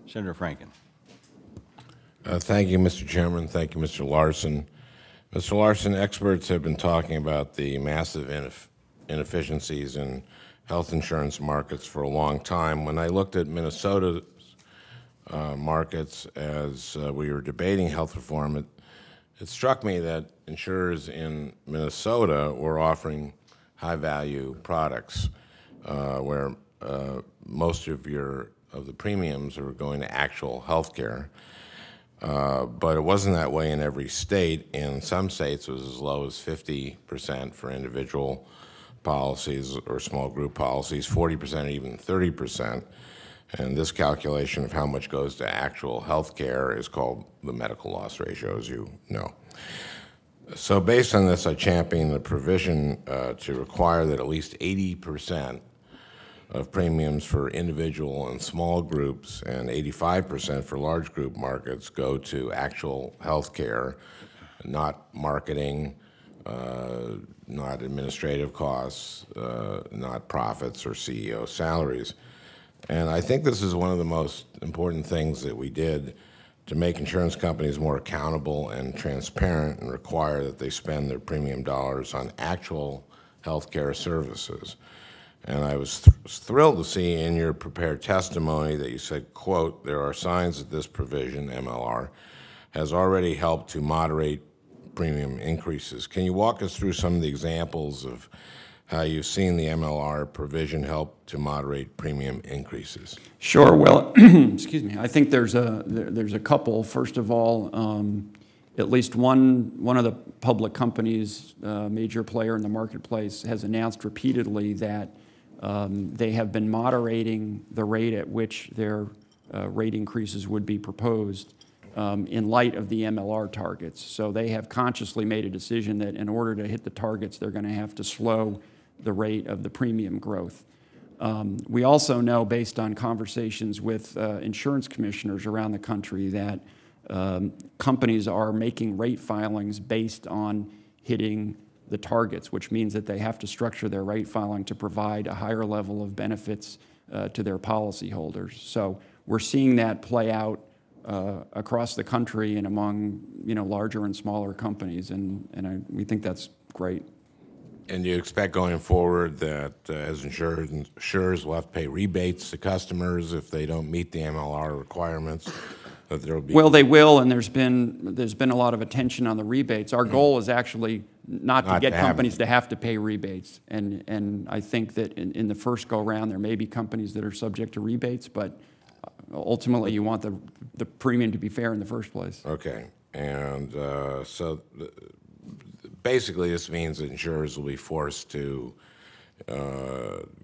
Senator Franken. Thank you, Mr. Chairman. Thank you, Mr. Larson. Mr. Larson, experts have been talking about the massive inefficiencies in health insurance markets for a long time. When I looked at Minnesota's markets as we were debating health reform, it struck me that insurers in Minnesota were offering high-value products where most of the premiums are going to actual health care. But it wasn't that way in every state. In some states, it was as low as 50% for individual policies or small group policies, 40% or even 30%. And this calculation of how much goes to actual health care is called the medical loss ratio, as you know. So based on this, I champion the provision to require that at least 80% of premiums for individual and small groups and 85% for large group markets go to actual health care, not marketing, not administrative costs, not profits or CEO salaries. And I think this is one of the most important things that we did to make insurance companies more accountable and transparent and require that they spend their premium dollars on actual health care services. And I was thrilled to see in your prepared testimony that you said, quote, there are signs that this provision, MLR, has already helped to moderate premium increases. Can you walk us through some of the examples of how you've seen the MLR provision help to moderate premium increases? Sure. Well, excuse me. I think there's a couple. First of all, at least one of the public companies, major player in the marketplace, has announced repeatedly that they have been moderating the rate at which their rate increases would be proposed in light of the MLR targets. So they have consciously made a decision that in order to hit the targets, they're going to have to slow the rate of the premium growth. We also know, based on conversations with insurance commissioners around the country, that companies are making rate filings based on hitting the targets, which means that they have to structure their rate filing to provide a higher level of benefits to their policyholders. So we're seeing that play out across the country and among larger and smaller companies, and we think that's great. And do you expect going forward that as insurers will have to pay rebates to customers if they don't meet the MLR requirements? That there will be Well, they will, and there's been a lot of attention on the rebates. Our goal is actually not to get companies to have to pay rebates, and I think that in the first go-round there may be companies that are subject to rebates, but ultimately you want the premium to be fair in the first place. Okay, and so basically this means that insurers will be forced to,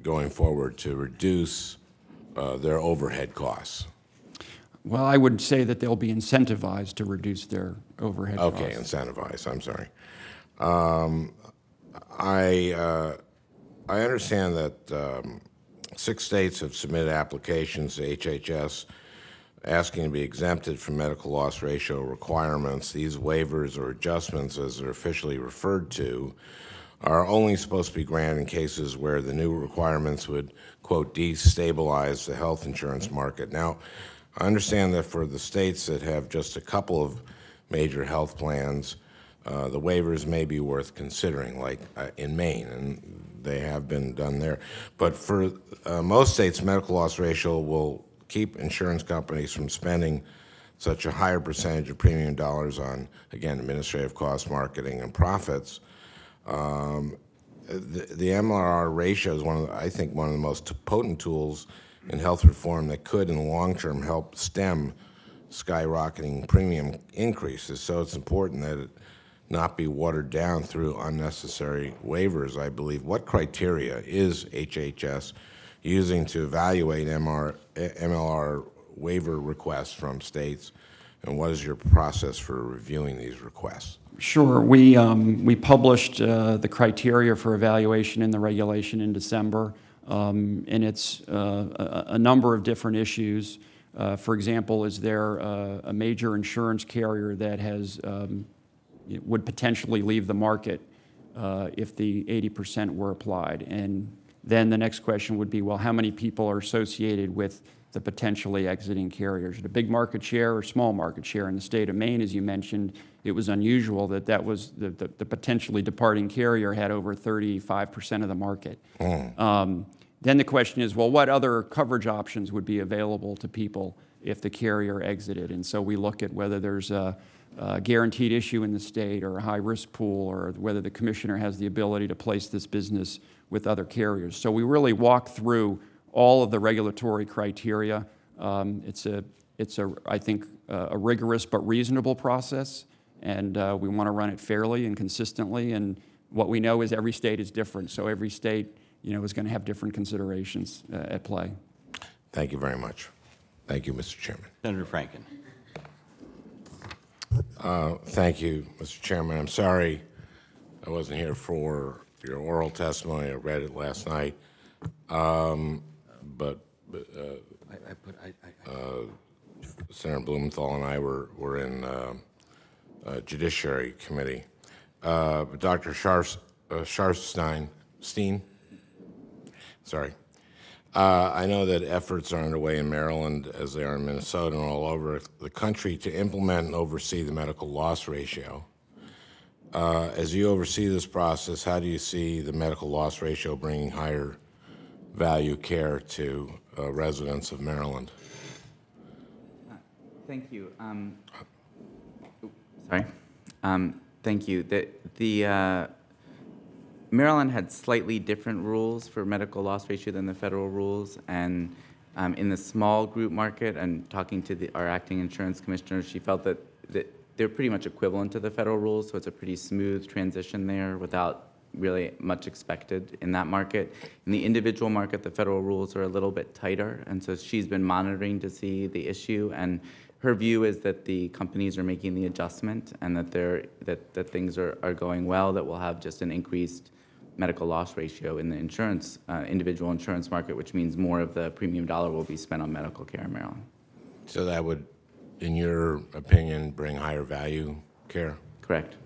going forward, to reduce their overhead costs. Well, I would say that they'll be incentivized to reduce their overhead costs. Okay, incentivized, I'm sorry. I understand that 6 states have submitted applications to HHS asking to be exempted from medical loss ratio requirements. These waivers or adjustments, as they're officially referred to, are only supposed to be granted in cases where the new requirements would, quote, destabilize the health insurance market. Now, I understand that for the states that have just a couple of major health plans, the waivers may be worth considering, like in Maine, and they have been done there. But for most states, medical loss ratio will keep insurance companies from spending such a higher percentage of premium dollars on, again, administrative costs, marketing, and profits. The MLR ratio is I think one of the most potent tools in health reform that could, in the long term, help stem skyrocketing premium increases. So it's important that it not be watered down through unnecessary waivers, I believe. What criteria is HHS using to evaluate MLR waiver requests from states, and what is your process for reviewing these requests? Sure. We published the criteria for evaluation in the regulation in December, and it's a number of different issues. For example, is there a major insurance carrier that would potentially leave the market if the 80% were applied? And then the next question would be, well, how many people are associated with the potentially exiting carriers. The big market share or small market share in the state of Maine, as you mentioned, it was unusual that that was the potentially departing carrier had over 35% of the market. Then the question is, well, what other coverage options would be available to people if the carrier exited? And so we look at whether there's a guaranteed issue in the state or a high-risk pool, or whether the commissioner has the ability to place this business with other carriers. So we really walk through all of the regulatory criteria. It's I think, a rigorous but reasonable process, and we want to run it fairly and consistently. And what we know is every state is different, so every state, is going to have different considerations at play. Thank you very much. Thank you, Mr. Chairman. Senator Franken. Thank you, Mr. Chairman. I'm sorry I wasn't here for your oral testimony. I read it last night. Senator Blumenthal and I were in Judiciary Committee. Dr. Sharfstein, sorry. I know that efforts are underway in Maryland, as they are in Minnesota and all over the country, to implement and oversee the medical loss ratio. As you oversee this process, how do you see the medical loss ratio bringing higher value care to residents of Maryland? Thank you. Thank you. Maryland had slightly different rules for medical loss ratio than the federal rules, and in the small group market, and talking to our acting insurance commissioner, she felt that they're pretty much equivalent to the federal rules, so it's a pretty smooth transition there without really much expected in that market. In the individual market, the federal rules are a little bit tighter, and so she's been monitoring to see the issue, and her view is that the companies are making the adjustment and that things are going well, that we'll have just an increased medical loss ratio in the insurance, individual insurance market, which means more of the premium dollar will be spent on medical care in Maryland. So that would, in your opinion, bring higher value care? Correct.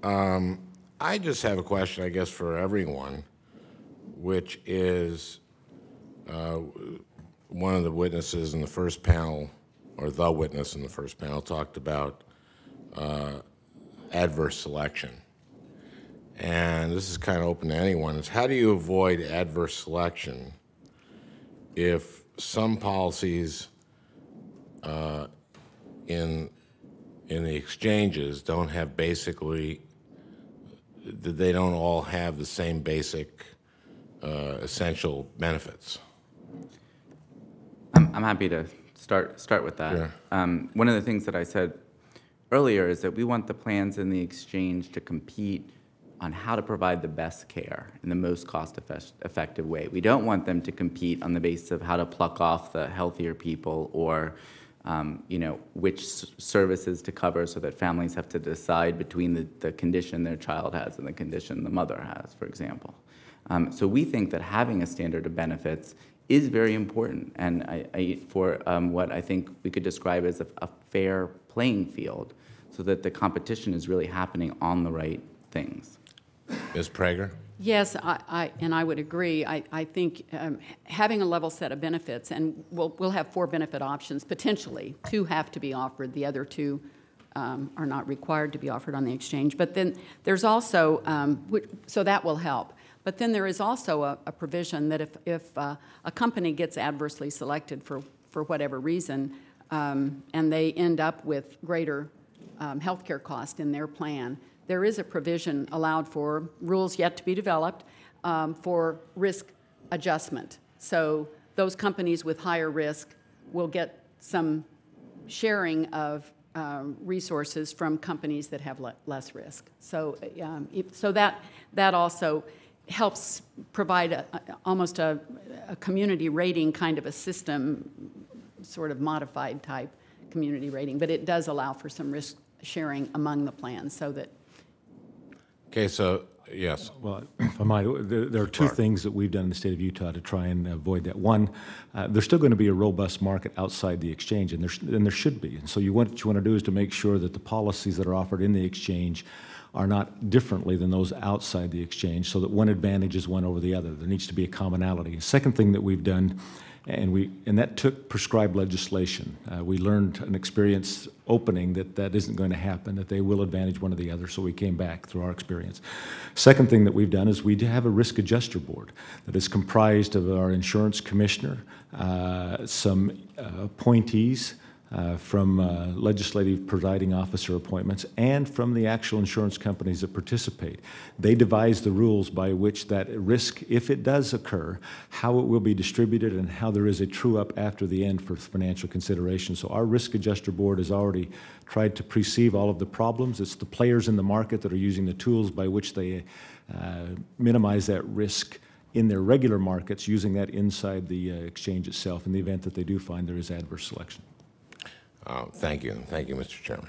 I just have a question, I guess, for everyone, which is one of the witnesses in the first panel, or the witness in the first panel, talked about adverse selection. And this is kind of open to anyone. It's how do you avoid adverse selection if some policies in the exchanges don't have basically, they don't all have the same basic essential benefits? I'm happy to start with that. Sure. One of the things that I said earlier is that we want the plans in the exchange to compete on how to provide the best care in the most cost-effective way. We don't want them to compete on the basis of how to pluck off the healthier people, or which services to cover, so that families have to decide between the condition their child has and the condition the mother has, for example. So we think that having a standard of benefits is very important, and for what I think we could describe as a fair playing field, so that the competition is really happening on the right things. Ms. Prager? Yes, I would agree. I think having a level set of benefits, and we'll have 4 benefit options, potentially. 2 have to be offered. The other 2 are not required to be offered on the exchange. But then there's also, so that will help. But then there is also a provision that if a company gets adversely selected for whatever reason, and they end up with greater health care cost in their plan, there is a provision allowed for, rules yet to be developed, for risk adjustment. So those companies with higher risk will get some sharing of resources from companies that have less risk. So, so that also helps provide almost a community rating kind of a system, sort of modified type community rating, but it does allow for some risk sharing among the plans, so that. Okay, so, yes. Well, if I might, there are 2 things that we've done in the state of Utah to try and avoid that. One, there's still going to be a robust market outside the exchange, and there should be. And so what you want to do is to make sure that the policies that are offered in the exchange are not differently than those outside the exchange, so that one advantage is one over the other. There needs to be a commonality. Second thing that we've done And that took prescribed legislation. We learned an experience opening that isn't going to happen, that they will advantage one or the other, so we came back through our experience. Second thing that we've done is we have a risk adjuster board that is comprised of our insurance commissioner, some appointees from legislative presiding officer appointments, and from the actual insurance companies that participate. They devise the rules by which that risk, if it does occur, how it will be distributed and how there is a true-up after the end for financial consideration. So our risk adjuster board has already tried to perceive all of the problems. It's the players in the market that are using the tools by which they minimize that risk in their regular markets, using that inside the exchange itself in the event that they do find there is adverse selection. Thank you. Thank you, Mr. Chairman.